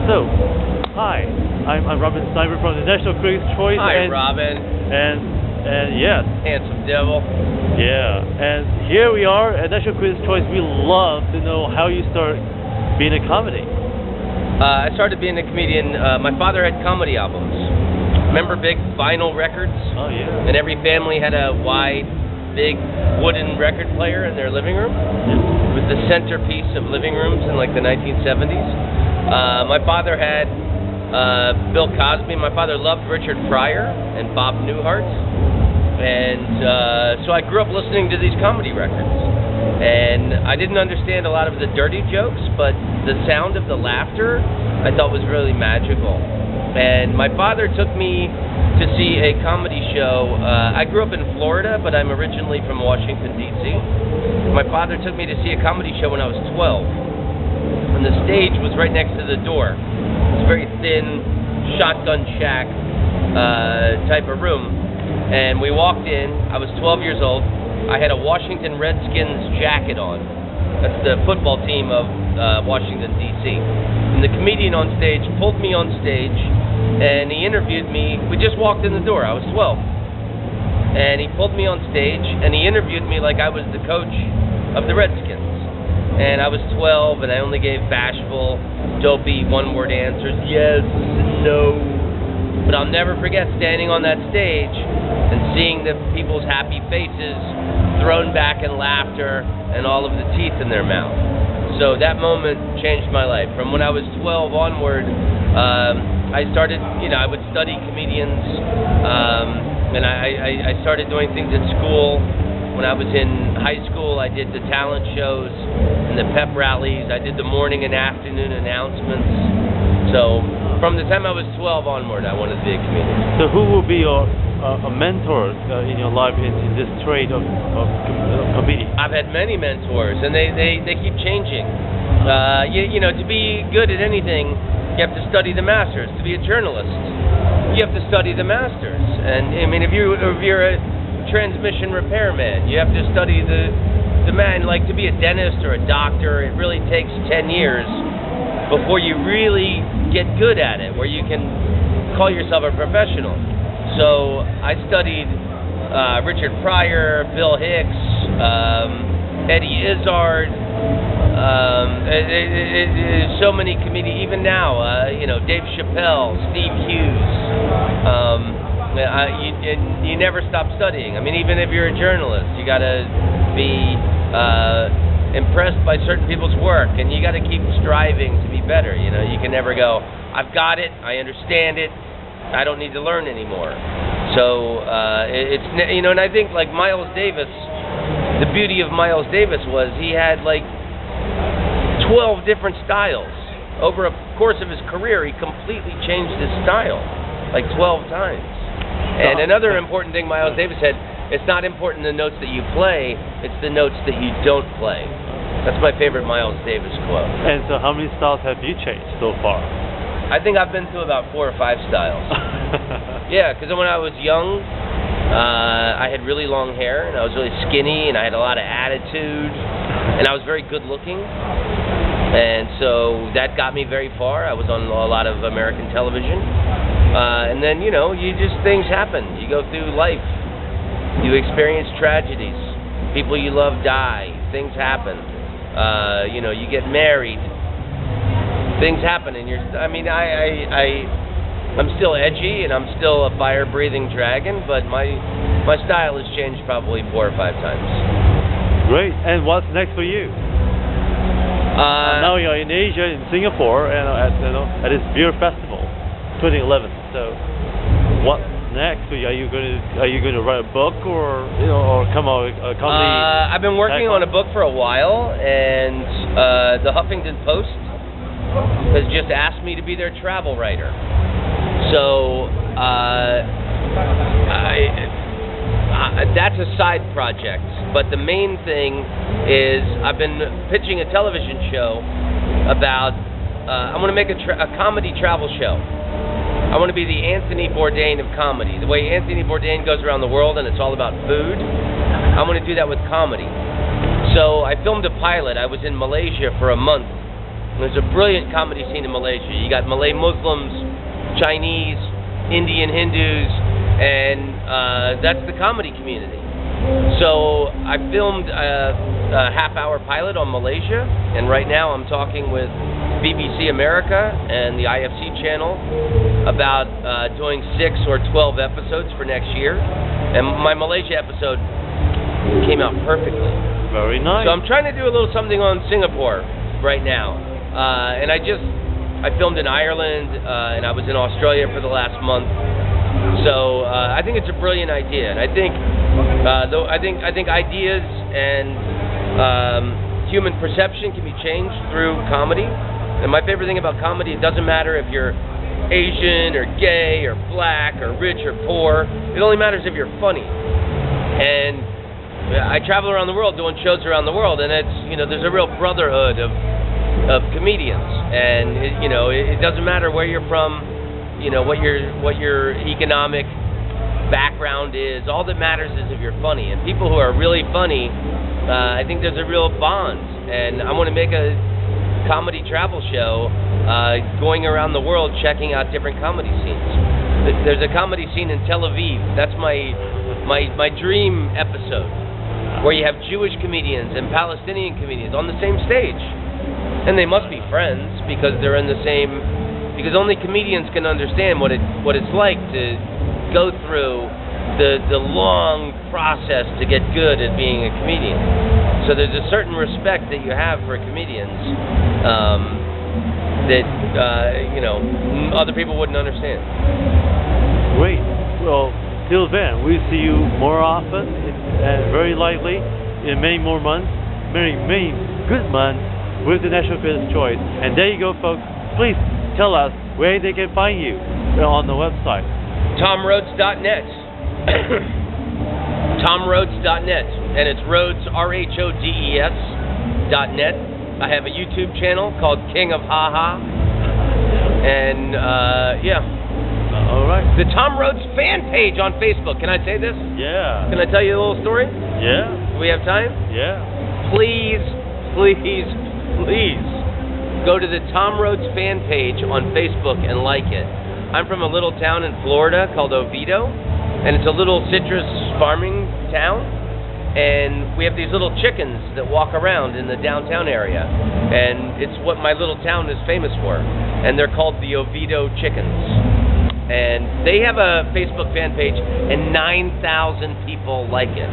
So, hi, I'm Robin Stienberg from the National Critics' Choice. Hi, Robin. And yes. Handsome devil. Yeah, and here we are at National Critics' Choice. We love to know how you start being a comedy. I started being a comedian. My father had comedy albums. Remember big vinyl records? Oh, yeah. And every family had a wide, big wooden record player in their living room. Yeah. With the centerpiece of living rooms in like the 1970s. My father had Bill Cosby. My father loved Richard Pryor and Bob Newhart. And so I grew up listening to these comedy records. And I didn't understand a lot of the dirty jokes, but the sound of the laughter I thought was really magical. And my father took me to see a comedy show. I grew up in Florida, but I'm originally from Washington, D.C. My father took me to see a comedy show when I was 12. And the stage was right next to the door. It was a very thin, shotgun shack type of room. And we walked in. I was 12 years old. I had a Washington Redskins jacket on. That's the football team of Washington, D.C. And the comedian on stage pulled me on stage, and he interviewed me. We just walked in the door. I was 12. And he pulled me on stage, and he interviewed me like I was the coach of the Redskins. And I was 12, and I only gave bashful, dopey, one-word answers, yes and no. But I'll never forget standing on that stage and seeing the people's happy faces thrown back in laughter and all of the teeth in their mouth. So that moment changed my life. From when I was 12 onward, I started, I would study comedians, and I started doing things at school. When I was in high school, I did the talent shows and the pep rallies. I did the morning and afternoon announcements. So from the time I was 12 onward, I wanted to be a comedian. So who will be your a mentor in your life in this trade of comedian? I've had many mentors, and they keep changing. To be good at anything, you have to study the masters. To be a journalist, you have to study the masters. And I mean, if you're a transmission repairman, you have to study the man. Like to be a dentist or a doctor, it really takes 10 years before you really get good at it, where you can call yourself a professional. So I studied Richard Pryor, Bill Hicks, Eddie Izzard, so many comedians. Even now, Dave Chappelle, Steve Hughes. You never stop studying. I mean, even if you're a journalist, you got to be impressed by certain people's work, and you got to keep striving to be better. You can never go, I've got it, I understand it, I don't need to learn anymore. So and I think like Miles Davis, the beauty of Miles Davis was he had like 12 different styles. Over a course of his career, he completely changed his style like 12 times. And another important thing Miles Davis said, it's not important the notes that you play, it's the notes that you don't play. That's my favorite Miles Davis quote. And so how many styles have you changed so far? I think I've been through about 4 or 5 styles. Yeah, because when I was young, I had really long hair, and I was really skinny, and I had a lot of attitude, and I was very good looking. And so that got me very far. I was on a lot of American television. And then, things happen. You go through life. You experience tragedies. People you love die. Things happen. You get married. Things happen, and I'm still edgy, and I'm still a fire-breathing dragon, but my style has changed probably 4 or 5 times. Great. And what's next for you? Now you're in Asia, in Singapore, and at this beer festival, 2011. So, what next? Are you going to write a book or come out a comedy? I've been working on a book for a while, and the Huffington Post has just asked me to be their travel writer. So that's a side project. But the main thing is I've been pitching a television show about, I want to make a comedy travel show. I want to be the Anthony Bourdain of comedy. The way Anthony Bourdain goes around the world and it's all about food, I want to do that with comedy. So I filmed a pilot. I was in Malaysia for a month There's a brilliant comedy scene in Malaysia. You got Malay Muslims, Chinese, Indian Hindus, and that's the comedy community. So I filmed a half-hour pilot on Malaysia, and right now I'm talking with BBC America and the IFC channel about doing 6 or 12 episodes for next year. And my Malaysia episode came out perfectly. Very nice. So I'm trying to do a little something on Singapore right now. And I filmed in Ireland, and I was in Australia for the last month. So I think it's a brilliant idea, and I think ideas and human perception can be changed through comedy. And my favorite thing about comedy, it doesn't matter if you're Asian or gay or black or rich or poor. It only matters if you're funny. And I travel around the world doing shows around the world, and there's a real brotherhood of comedians, and it doesn't matter where you're from, what your economic background is. All that matters is if you're funny, and people who are really funny, I think there's a real bond, and I want to make a comedy travel show going around the world checking out different comedy scenes. There's a comedy scene in Tel Aviv. That's my dream episode, where you have Jewish comedians and Palestinian comedians on the same stage. And they must be friends because they're in the same. Because only comedians can understand what it's like to go through the long process to get good at being a comedian. So there's a certain respect that you have for comedians that other people wouldn't understand. Great. Well, till then, we'll see you more often and very likely in many more months, many good months with the National Critics' Choice. And there you go, folks. Please tell us where they can find you on the website. TomRhodes.net. TomRhodes.net. And it's Rhodes, RHODES.net. I have a YouTube channel called King of Ha Ha. And, yeah. All right. The Tom Rhodes fan page on Facebook. Can I say this? Yeah. Can I tell you a little story? Yeah. Do we have time? Yeah. Please go to the Tom Rhodes fan page on Facebook and like it. I'm from a little town in Florida called Oviedo, and it's a little citrus farming town, and we have these little chickens that walk around in the downtown area, and it's what my little town is famous for, and they're called the Oviedo chickens. And they have a Facebook fan page, and 9,000 people like it.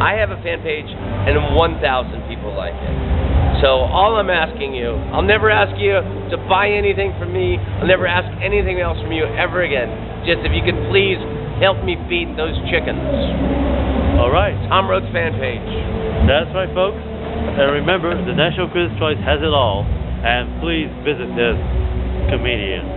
I have a fan page, and 1,000 people like it. So all I'm asking you, I'll never ask you to buy anything from me. I'll never ask anything else from you ever again. Just if you could please help me feed those chickens. All right. Tom Rhodes fan page. That's right, folks. And remember, the National Critics' Choice has it all. And please visit this comedian.